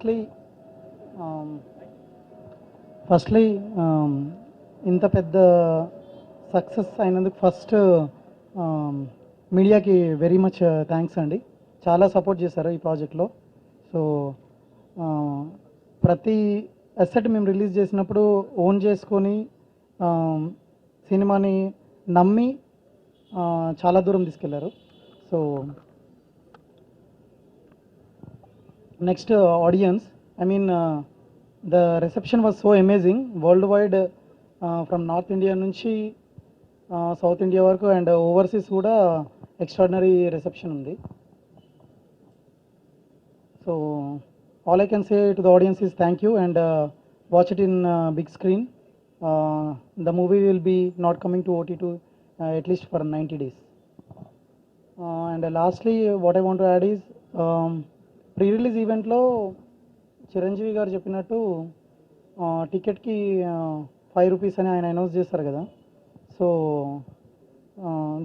Firstly, um, firstly, ఇంత పెద్ద success అయినందుకు ఫస్ట్ మీడియాకి వెరీ మచ్ థ్యాంక్స్ అండి. చాలా సపోర్ట్ చేశారు ఈ ప్రాజెక్ట్లో. సో ప్రతి అసెట్ మేము రిలీజ్ చేసినప్పుడు ఓన్ చేసుకొని సినిమాని నమ్మి చాలా దూరం తీసుకెళ్లారు. So next audience, I mean, the reception was so amazing worldwide, from North India నుంచి South India వరకు అండ్ ఓవర్సీస్ కూడా ఎక్స్ట్రాడినరీ రిసెప్షన్ ఉంది. So all I can say to the audience is thank you and watch it in big screen. The movie will be not coming to OTT at least for 90 days. And lastly, what I want to add is, pre-release ఈవెంట్లో చిరంజీవి గారు చెప్పినట్టు టికెట్కి 5 rupees అని ఆయన announce చేస్తారు కదా. So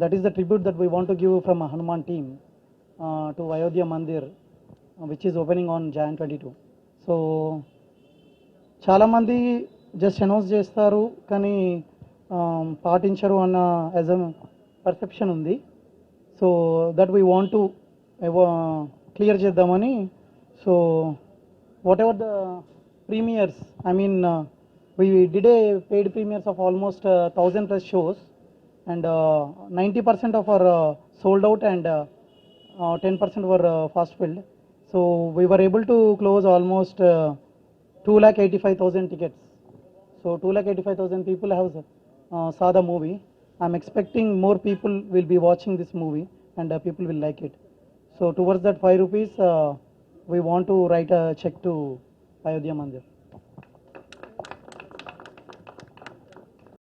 that is the tribute that we want to give from Hanuman team to Ayodhya mandir which is opening on Jan 22. So చాలామంది just announce చేస్తారు కానీ పాటించరు అన్న యాజ్ అ పర్సెప్షన్ ఉంది. So that we want to clear చేద్దామని. So whatever the premieres, I mean, we did a paid premieres of almost 1,000+ shows and 90% of our sold out and 10% were fast filled. So we were able to close almost 285,000 tickets. So 285,000 people have saw the movie. I'm expecting more people will be watching this movie and people will like it. So towards that 5 rupees, we want to write a check to Ayodhya Mandir.